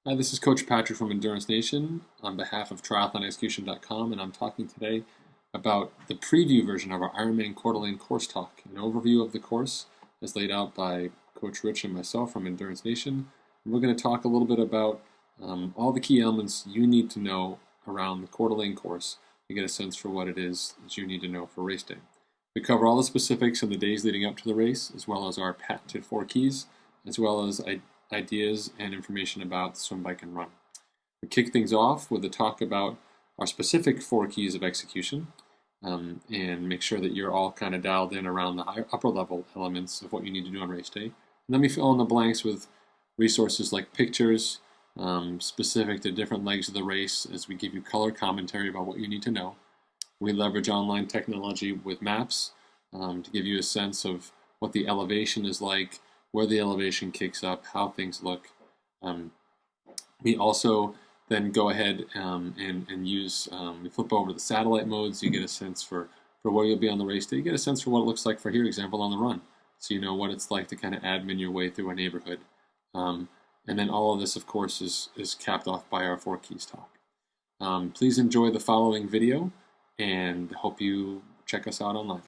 Hi, this is Coach Patrick from Endurance Nation on behalf of triathlonexecution.com, and I'm talking today about the preview version of our Ironman Coeur d'Alene course talk. An overview of the course is laid out by Coach Rich and myself from Endurance Nation. And we're going to talk a little bit about all the key elements you need to know around the Coeur d'Alene course to get a sense for what it is that you need to know for race day. We cover all the specifics in the days leading up to the race, as well as our patented 4 keys, as well as ideas and information about swim, bike, and run. We kick things off with a talk about our specific 4 keys of execution and make sure that you're all kind of dialed in around the upper level elements of what you need to do on race day. And then we fill in the blanks with resources like pictures specific to different legs of the race as we give you color commentary about what you need to know. We leverage online technology with maps to give you a sense of what the elevation is like, where the elevation kicks up, how things look. We also then go ahead and use, we flip over to the satellite modes. You get a sense for where you'll be on the race day. You get a sense for what it looks like for, here, example, on the run. So you know what it's like to kind of admin your way through a neighborhood. And then all of this, of course, is capped off by our 4 keys talk. Please enjoy the following video and hope you check us out online.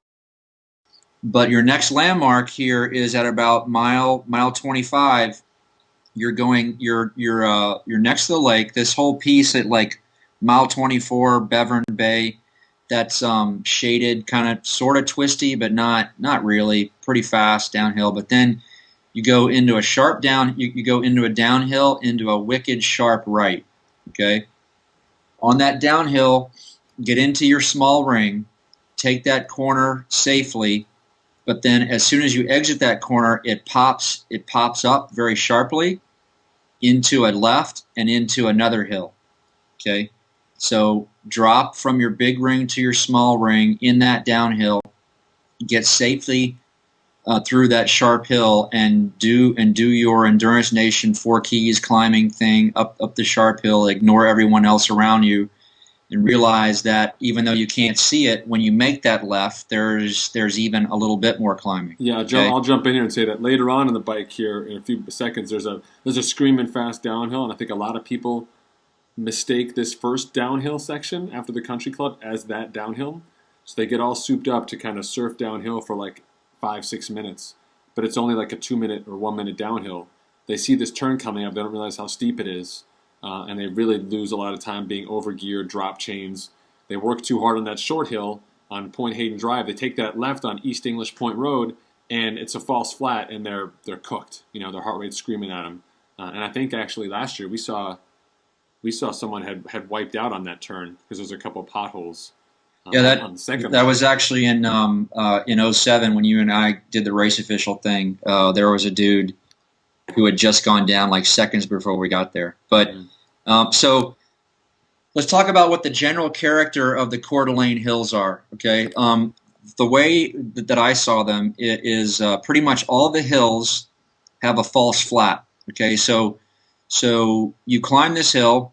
But your next landmark here is at about mile 25. You're next to the lake. This whole piece at like mile 24, Bevern Bay, that's shaded, kind of sort of twisty, but not really. Pretty fast downhill. But then you go into a sharp down. You go into a downhill into a wicked sharp right. Okay. On that downhill, get into your small ring, take that corner safely. But then as soon as you exit that corner, it pops up very sharply into a left and into another hill. Okay. So drop from your big ring to your small ring in that downhill, get safely through that sharp hill and do your Endurance Nation 4 keys climbing thing up the sharp hill, ignore everyone else around you. And realize that even though you can't see it, when you make that left, there's even a little bit more climbing. Yeah, okay? I'll jump in here and say that later on in the bike here, in a few seconds, there's a screaming fast downhill, and I think a lot of people mistake this first downhill section after the country club as that downhill. So they get all souped up to kind of surf downhill for like 5-6 minutes, but it's only like a 2-minute or 1-minute downhill. They see this turn coming up, they don't realize how steep it is. And they really lose a lot of time being overgeared, drop chains. They work too hard on that short hill on Point Hayden Drive. They take that left on East English Point Road, and it's a false flat, and they're cooked. You know, their heart rate's screaming at them. And I think actually last year we saw someone had wiped out on that turn because there's a couple of potholes. Yeah, on the second that one. was actually in '07 when you and I did the race official thing. There was a dude who had just gone down like seconds before we got there. But so let's talk about what the general character of the Coeur d'Alene hills are. Okay, the way that I saw them is pretty much all the hills have a false flat. Okay, so you climb this hill.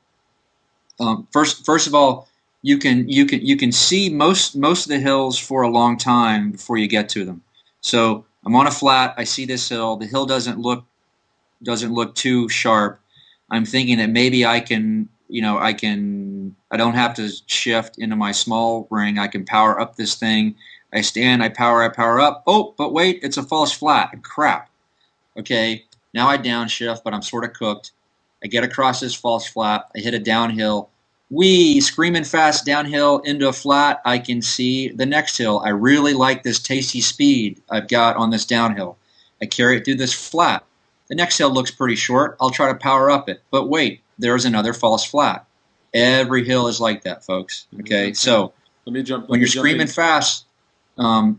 First of all, you can see most of the hills for a long time before you get to them. So I'm on a flat. I see this hill. The hill doesn't look too sharp. I'm thinking that maybe I don't have to shift into my small ring. I can power up this thing. I stand, I power up. Oh, but wait, it's a false flat. Crap. Okay, now I downshift, but I'm sort of cooked. I get across this false flat. I hit a downhill. Wee, screaming fast downhill into a flat. I can see the next hill. I really like this tasty speed I've got on this downhill. I carry it through this flat. The next hill looks pretty short. I'll try to power up it. But wait, there's another false flat. Every hill is like that, folks. Okay, so when you're screaming fast, when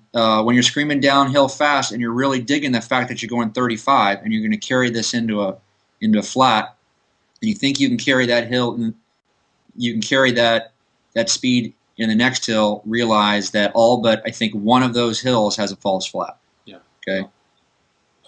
you're screaming downhill fast, and you're really digging the fact that you're going 35, and you're going to carry this into a flat, and you think you can carry that hill, and you can carry that speed in the next hill, realize that all but I think one of those hills has a false flat. Yeah. Okay.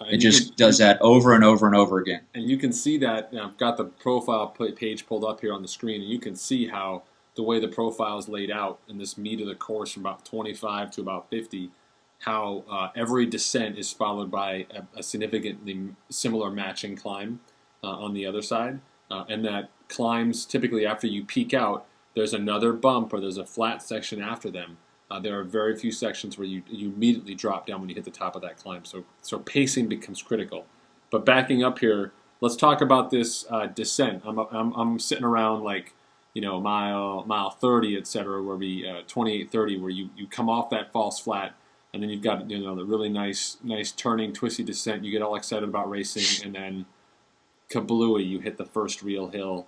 It just does that over and over and over again. And you can see that, I've got the profile page pulled up here on the screen, and you can see how the way the profile is laid out in this meat of the course from about 25 to about 50, how every descent is followed by a significantly similar matching climb on the other side. and that climbs typically after you peak out. There's another bump or there's a flat section after them. There are very few sections where you immediately drop down when you hit the top of that climb. So pacing becomes critical. But backing up here, let's talk about this descent. I'm sitting around like mile 30, etc., where we 28:30, where you come off that false flat, and then you've got the really nice turning twisty descent. You get all excited about racing, and then kablooey, you hit the first real hill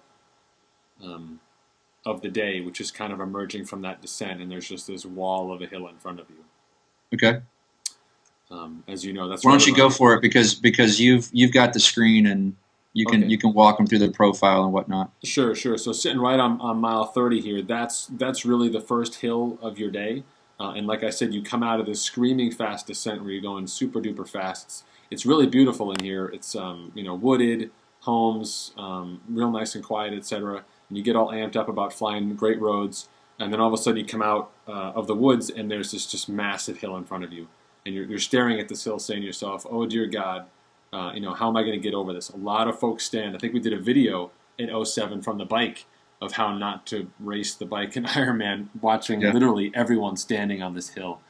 of the day, which is kind of emerging from that descent, and there's just this wall of a hill in front of you. Okay. As you know, that's Why don't you go for it because you've got the screen and you can Okay. you can walk them through the profile and whatnot. Sure. So sitting right on mile 30 here, that's really the first hill of your day. And like I said, you come out of this screaming fast descent where you're going super duper fast. It's really beautiful in here. It's wooded, homes, real nice and quiet, etc. And you get all amped up about flying great roads. And then all of a sudden you come out of the woods and there's this just massive hill in front of you. And you're staring at this hill saying to yourself, oh dear God, how am I going to get over this? A lot of folks stand. I think we did a video in '07 from the bike of how not to race the bike in Ironman, watching Yeah. literally everyone standing on this hill.